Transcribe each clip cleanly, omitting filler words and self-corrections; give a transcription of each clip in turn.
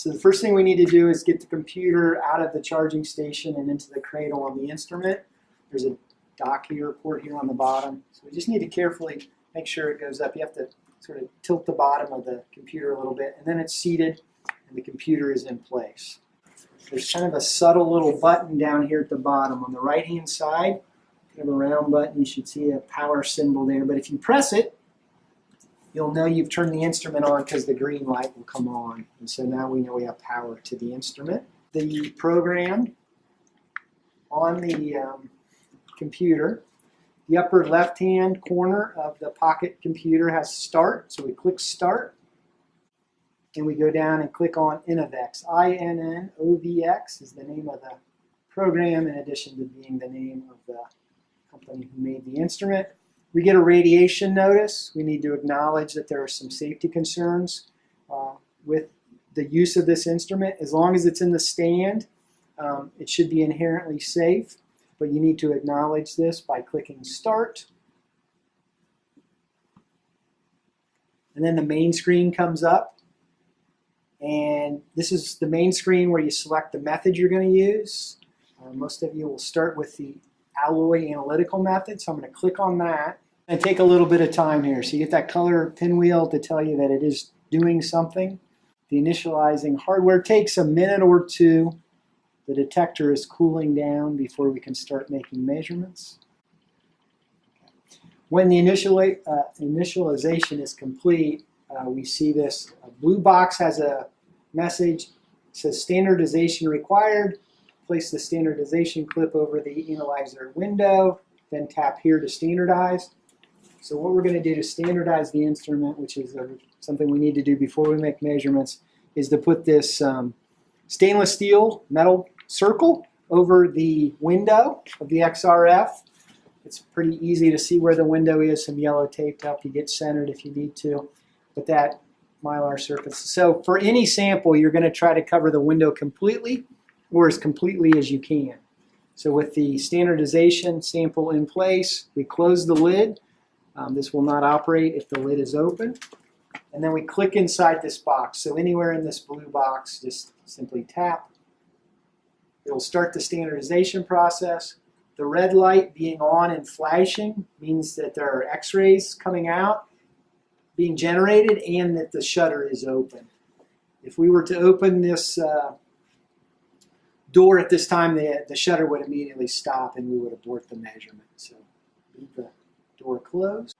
So the first thing we need to do is get the computer out of the charging station and into the cradle of the instrument. There's a dock here, port here on the bottom. So we just need to carefully make sure it goes up. You have to sort of tilt the bottom of the computer a little bit, and then it's seated and the computer is in place. There's kind of a subtle little button down here at the bottom. On the right-hand side, kind of a round button. You should see a power symbol there. But if you press it, you'll know you've turned the instrument on because the green light will come on. And so now we know we have power to the instrument. The program on the computer, the upper left-hand corner of the pocket computer has start. So we click start. And we go down and click on Innovx. INNOVX is the name of the program, in addition to being the name of the company who made the instrument. We get a radiation notice. We need to acknowledge that there are some safety concerns with the use of this instrument. As long as it's in the stand, it should be inherently safe, but you need to acknowledge this by clicking Start. And then the main screen comes up. And this is the main screen where you select the method you're going to use. Most of you will start with the alloy analytical method, so I'm going to click on that. And take a little bit of time here. So you get that color pinwheel to tell you that it is doing something. The initializing hardware takes a minute or two. The detector is cooling down before we can start making measurements. When the initialization is complete, we see this blue box has a message. It says standardization required. Place the standardization clip over the analyzer window, then tap here to standardize. So what we're going to do to standardize the instrument, which is something we need to do before we make measurements, is to put this stainless steel metal circle over the window of the XRF. It's pretty easy to see where the window is. Some yellow tape to help you get centered if you need to. But that mylar surface. So for any sample, you're going to try to cover the window completely or as completely as you can. So with the standardization sample in place, we close the lid. This will not operate if the lid is open. And then we click inside this box. So anywhere in this blue box, just simply tap. It will start the standardization process. The red light being on and flashing means that there are X-rays coming out, being generated, and that the shutter is open. If we were to open this door at this time, the shutter would immediately stop and we would abort the measurement. So leave the door closed.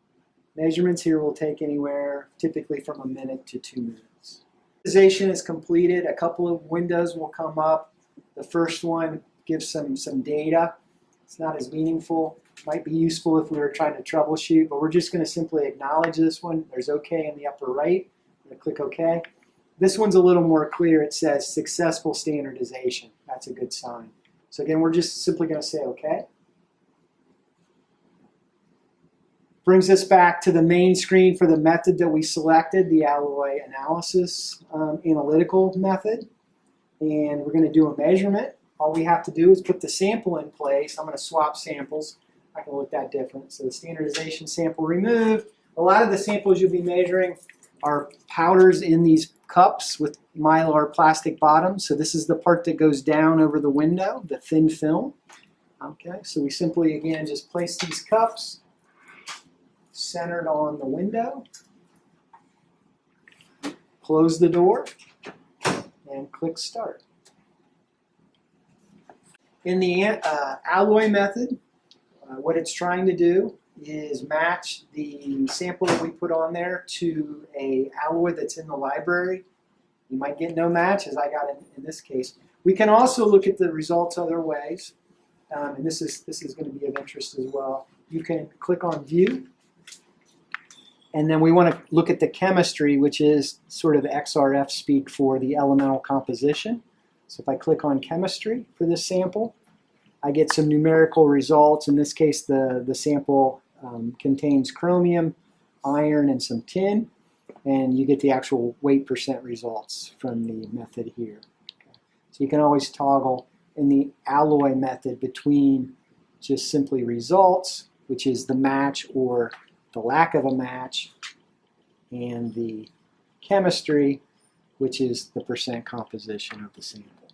Measurements here will take anywhere typically from a minute to 2 minutes. Visualization is completed. A couple of windows will come up. The first one gives some data. It's not as meaningful. Might be useful if we were trying to troubleshoot, but we're just going to simply acknowledge this one. There's OK in the upper right. I'm going to click OK. This one's a little more clear. It says successful standardization. That's a good sign. So again, we're just simply going to say OK. Brings us back to the main screen for the method that we selected, the alloy analysis analytical method. And we're going to do a measurement. All we have to do is put the sample in place. I'm going to swap samples. I can look that different. So the standardization sample removed. A lot of the samples you'll be measuring are powders in these cups with mylar plastic bottoms. So this is the part that goes down over the window, the thin film. Okay, so we simply, again, just place these cups centered on the window, close the door, and click Start. In the alloy method, what it's trying to do is match the sample that we put on there to an alloy that's in the library. You might get no match, as I got in this case. We can also look at the results other ways, and this is going to be of interest as well. You can click on View, and then we want to look at the chemistry, which is sort of XRF speak for the elemental composition. So if I click on chemistry for this sample, I get some numerical results. In this case, the sample contains chromium, iron, and some tin. And you get the actual weight % results from the method here. Okay. So you can always toggle in the alloy method between just simply results, which is the match or the lack of a match, and the chemistry, which is the percent composition of the sample.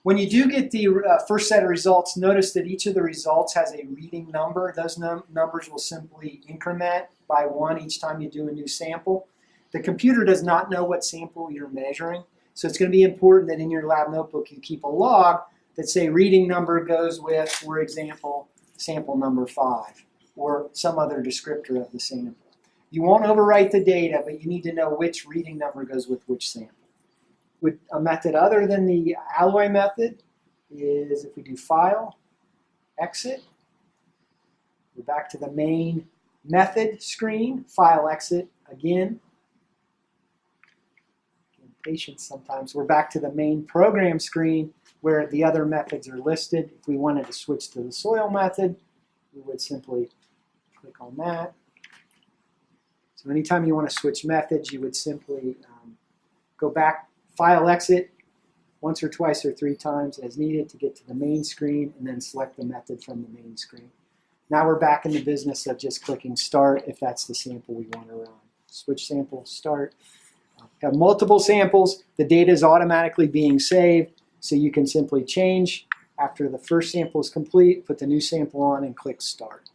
When you do get the first set of results, notice that each of the results has a reading number. Those numbers will simply increment by 1 each time you do a new sample. The computer does not know what sample you're measuring, so it's going to be important that in your lab notebook you keep a log that say reading number goes with, for example, sample number 5, or some other descriptor of the sample. You won't overwrite the data, but you need to know which reading number goes with which sample. A method other than the alloy method is if we do File, Exit, we're back to the main method screen, File, Exit again. Patience sometimes. We're back to the main program screen where the other methods are listed. If we wanted to switch to the soil method, we would simply click on that. So anytime you want to switch methods, you would simply go back, File, Exit once or twice or 3 times as needed to get to the main screen, and then select the method from the main screen. Now we're back in the business of just clicking Start if that's the sample we want to run. Switch sample, Start. Have multiple samples, the data is automatically being saved, so you can simply change after the first sample is complete, put the new sample on, and click Start.